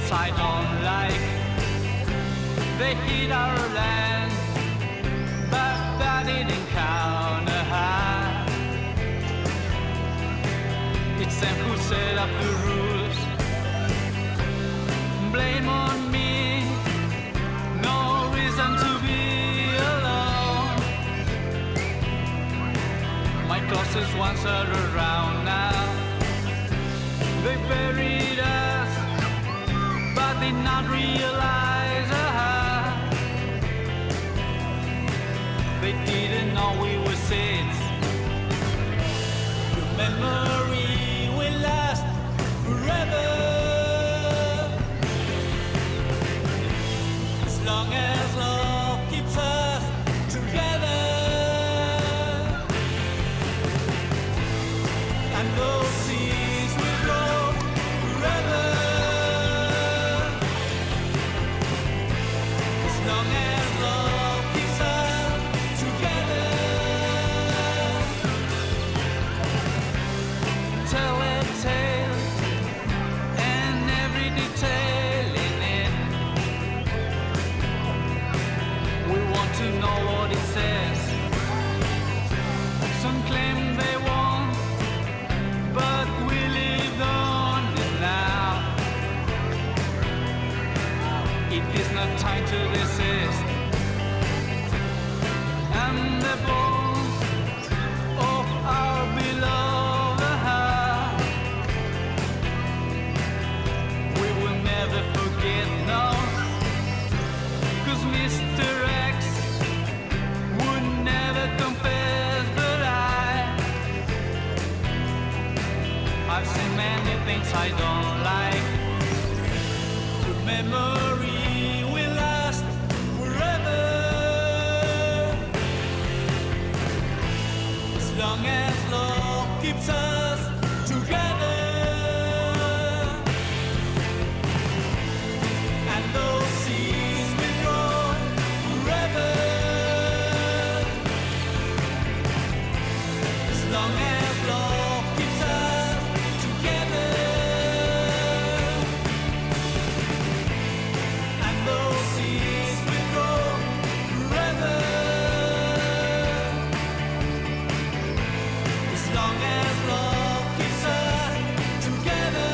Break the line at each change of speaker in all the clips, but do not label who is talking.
things I don't like. They hit our land, but that didn't count. It's them who set up the rules. Blame on me, no reason to be alone. My closest ones are around now. They buried us, but did not realize they didn't know we were saints. The memory will last forever, as long as love keeps us together. And those seas will grow forever, as long as love keeps us together. Tell a tale and every detail in it. We want to know what it says. Some claim they won't, but we live on it now. It is not time to desist. And the bones of our beloved heart, we will never forget, no. 'Cause Mr. X would never confess, but I've seen many things I don't like. The memory will last forever, as long as love keeps us together. And those seas will grow forever, as long as love keeps us together. And those seas will grow forever, as long as love keeps us together.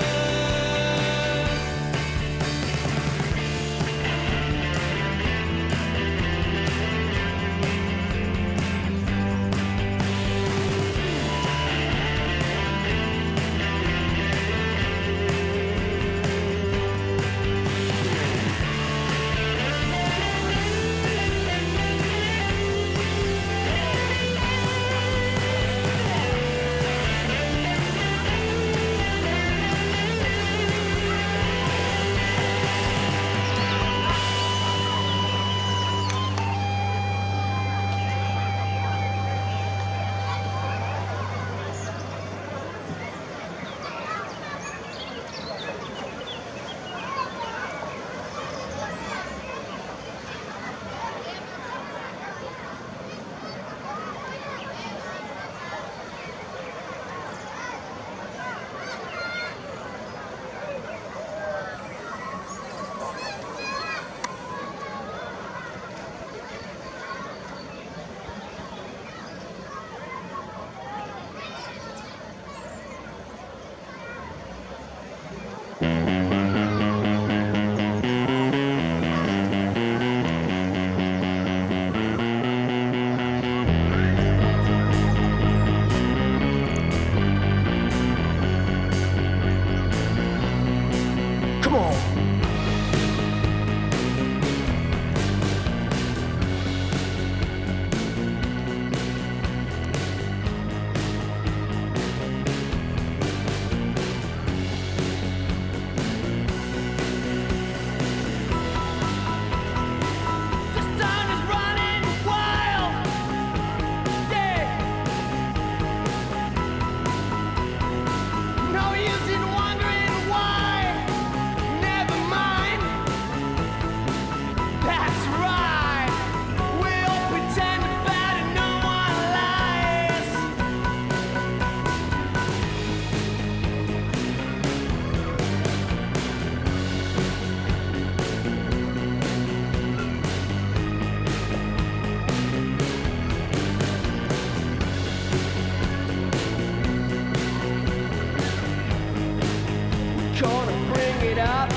gonna bring it up,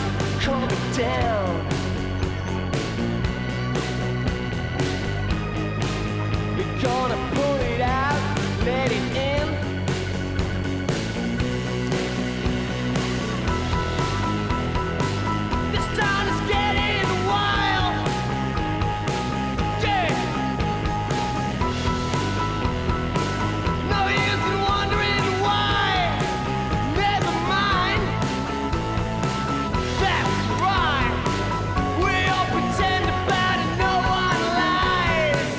calm it down. We're gonna pull it out, let it in. This town is getting wild. Yeah. No use in wondering why. Never mind. That's right. We all pretend about it, no one lies.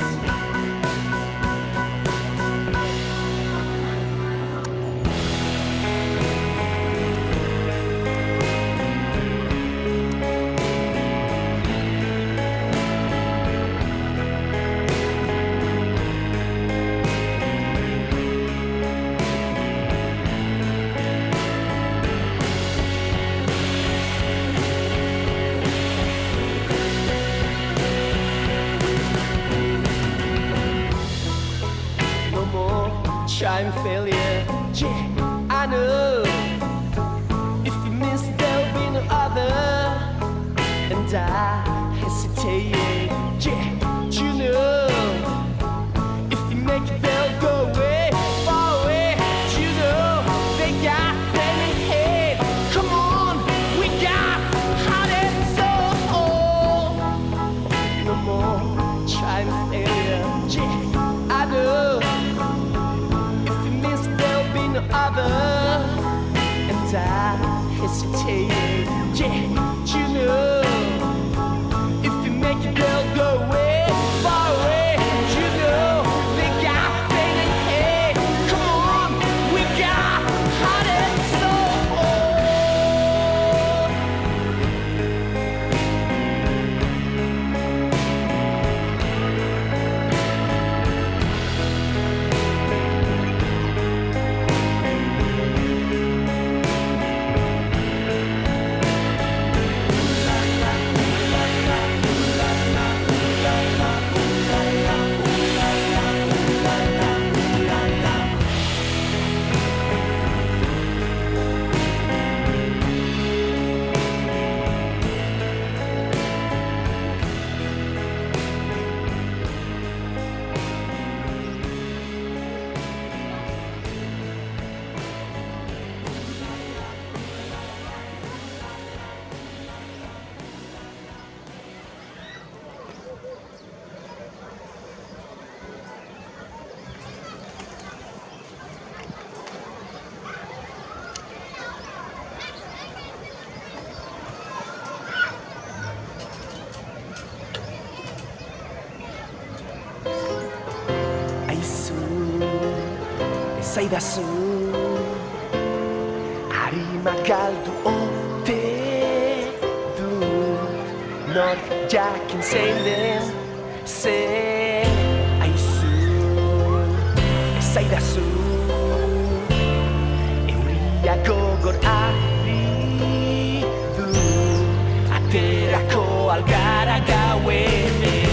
No more trying failure. Yeah, I know. If you miss, there'll be no other. And I hesitate. Yeah, you know. If you make it, they'll go away, far away. You know, they got them in head. Come on, we got heart and soul. No more trying failure. Yeah, I know. If you miss, there'll be no other. And I hesitate. Yeah, you know. If you make it, they'll go away, far away. You know, they got pain and hate. Come on, we got heart and soul. Aizu, esaidazu, arima galdu ote dut, nork jakin zein den, ze aizu, esaidazu, euria gogor ari du, aterako algara gauenez.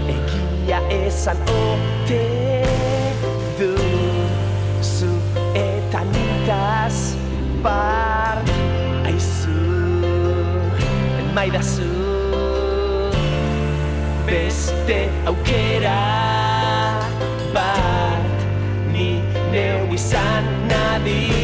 Egia esan ote du zu eta nitaz part aizu enmaidazu beste aukera bat ni neu izan nadini.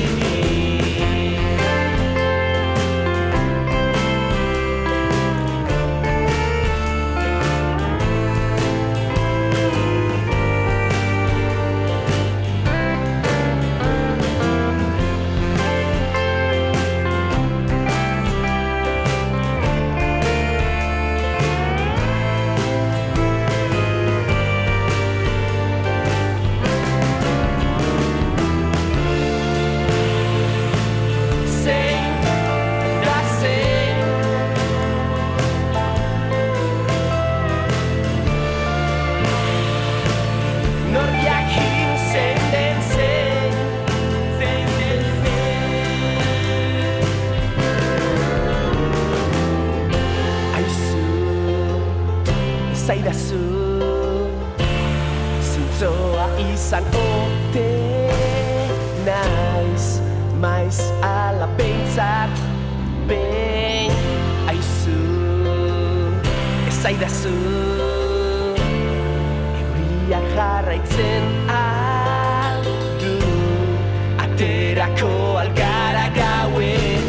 Zoa izan ote naiz, maiz ala behintzat behin aizu, ezaidazu euriak jarraitzen aldu, aterako algara gauez.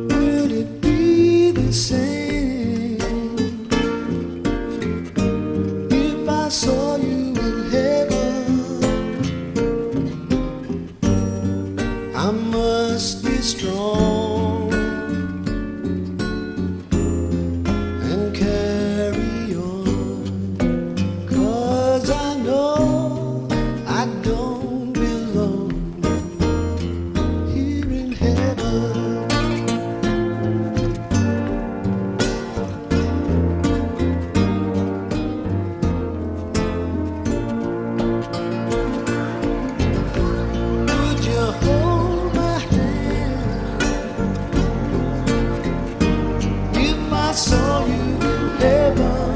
Would it be the same if I saw you in heaven. I must be strong and carry on, 'cause I know I don't belong here in heaven. Would you hold my hand if I saw you in heaven?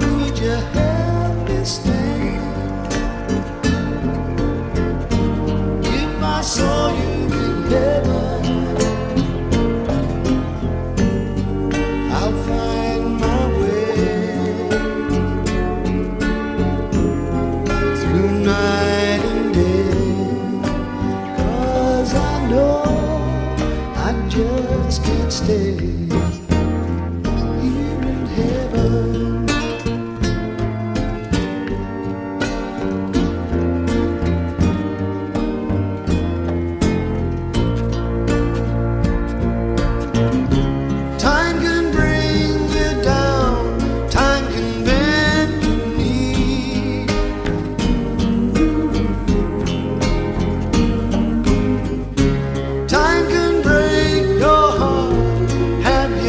Would you help me stand if I saw you in heaven? I'll find my way through night and day, 'cause I know I just can't stay here in heaven. Time can bring you down, time can bend your knee. Time can break your heart, have you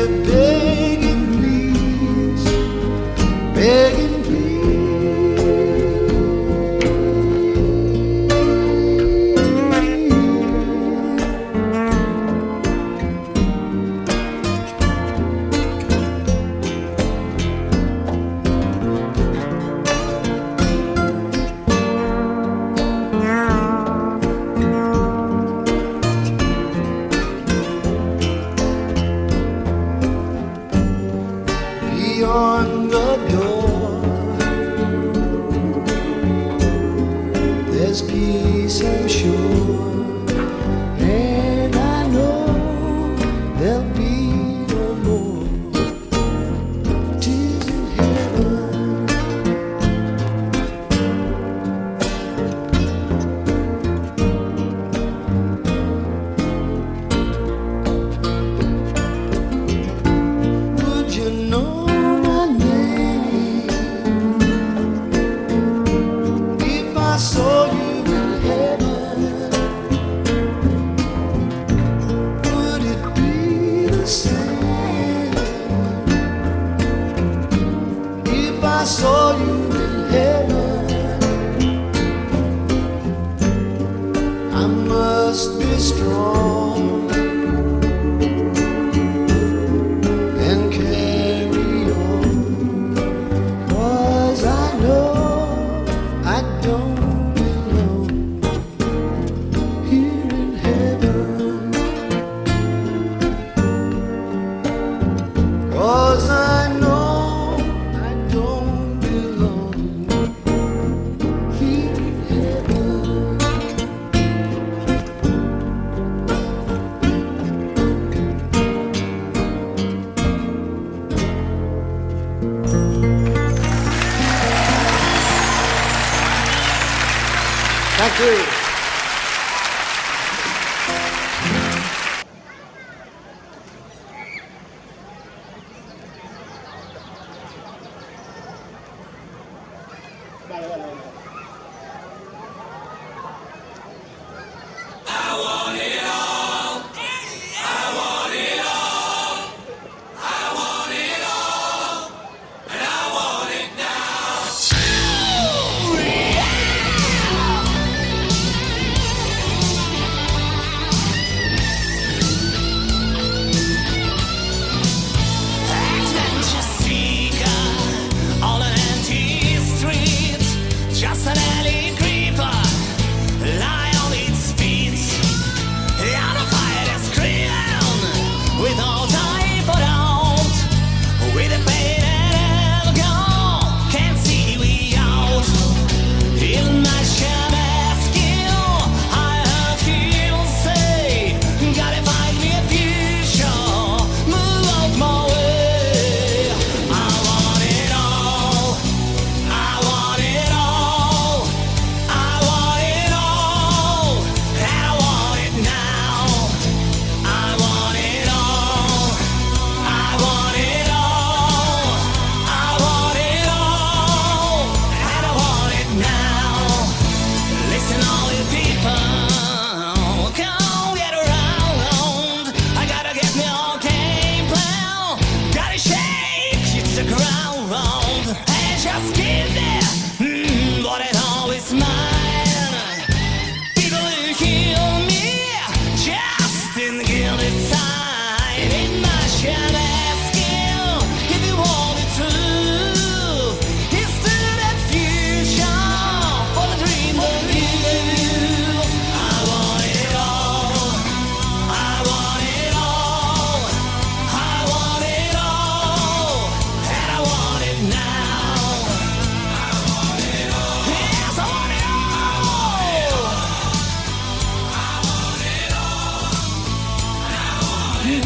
I'm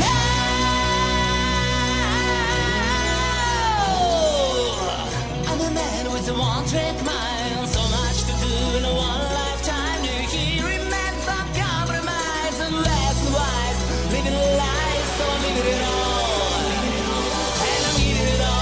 a man with a one-trick mind, so much to do in a one lifetime. New hearing men from compromise and less wise, living a life, so I'm living it all, and I'm eating it all.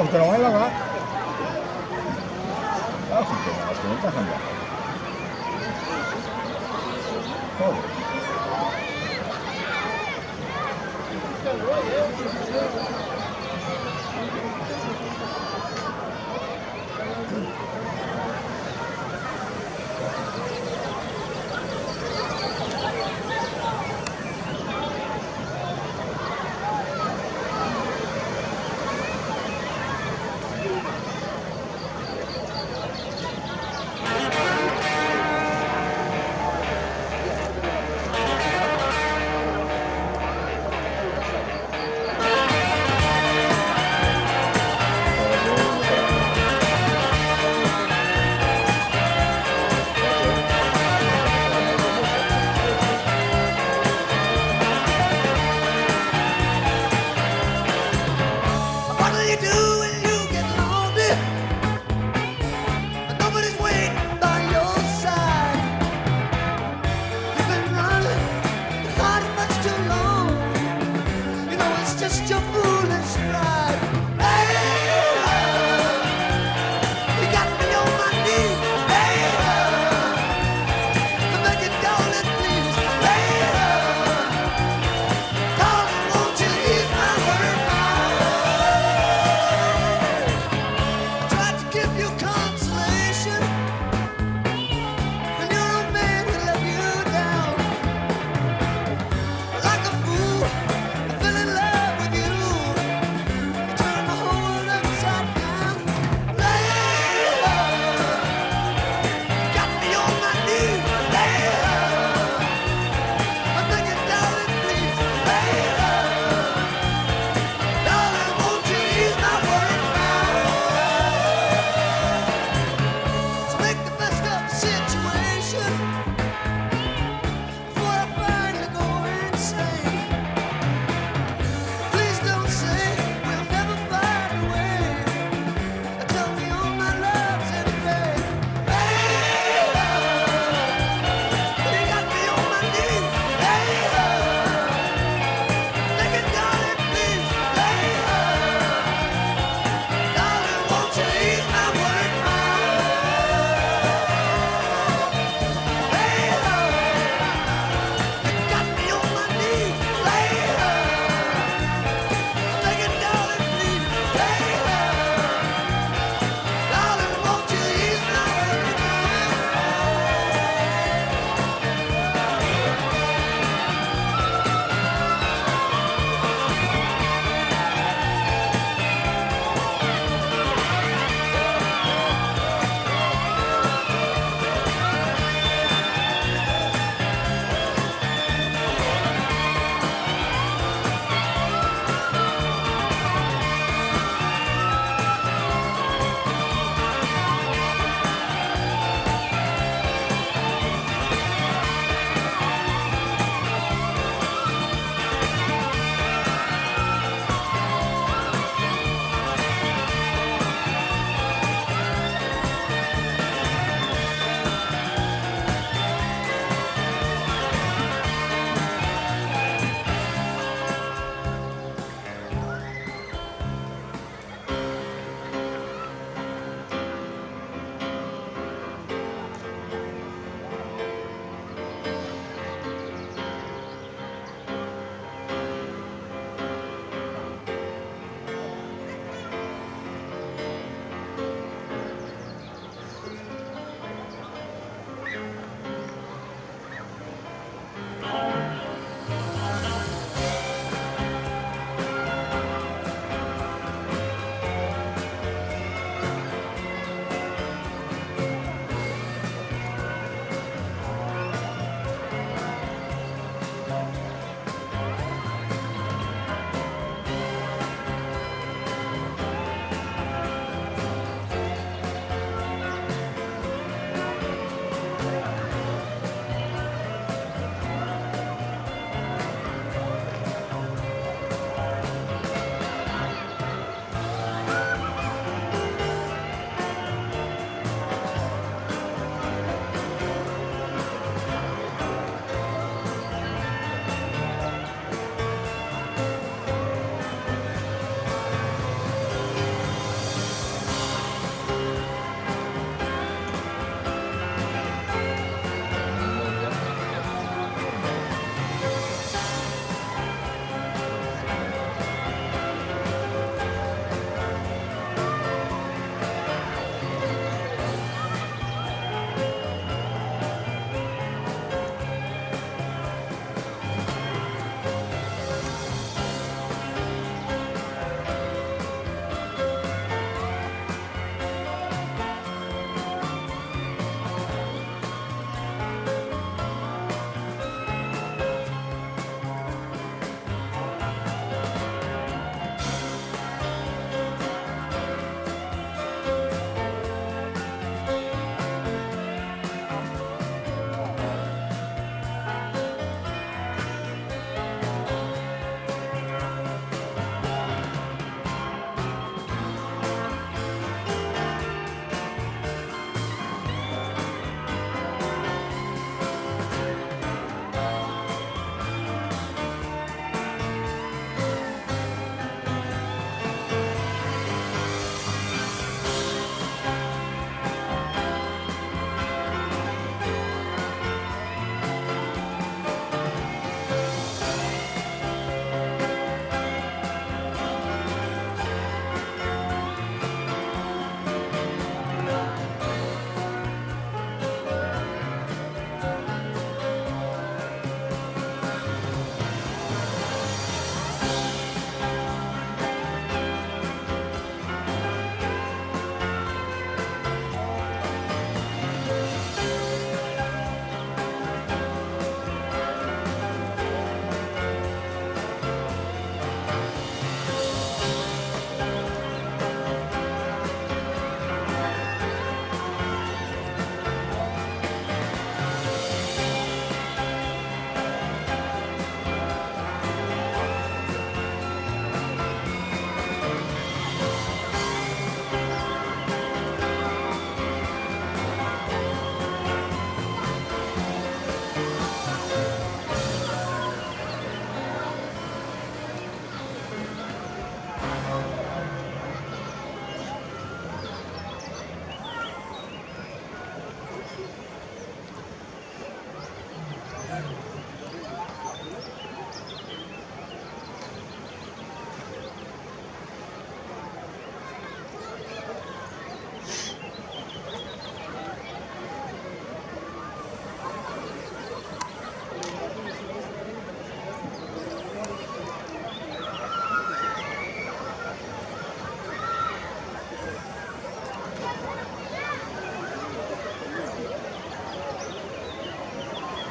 usted lo baila, ¿verdad? Ah, sí, que las preguntas han dado. Joder.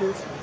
goed.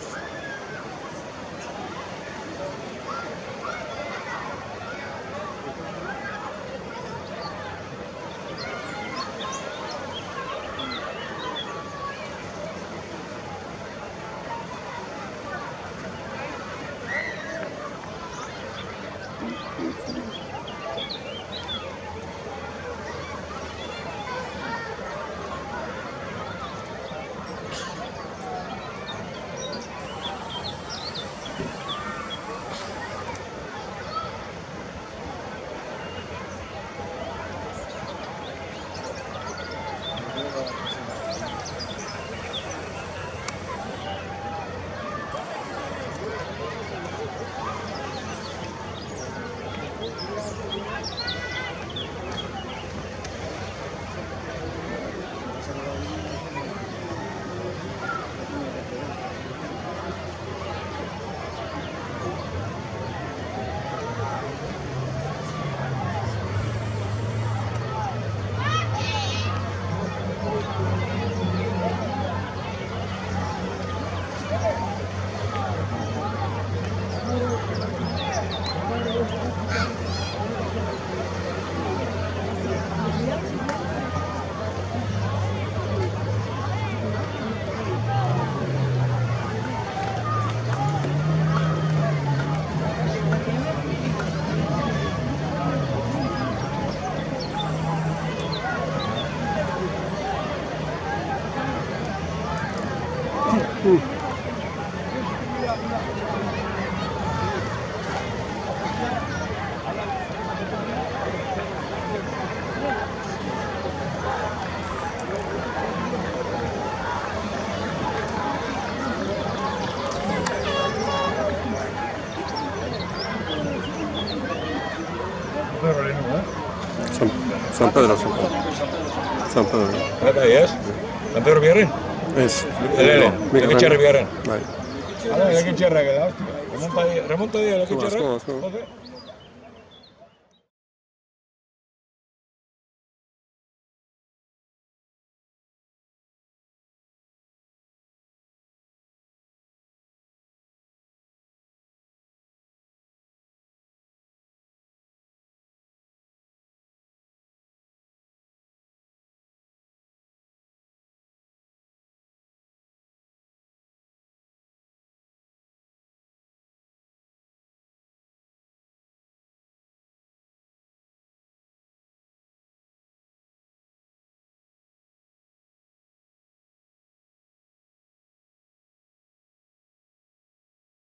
San Pedro. San Pedro.
Tätä jes. San Pedro Biarren.
Es.
Mikä Cherry Biarren.
Näin.
Ala, jokin Cherry, hostia. Remonta ahí, la que
Sumas,
Cherry.
sumas.
Joder.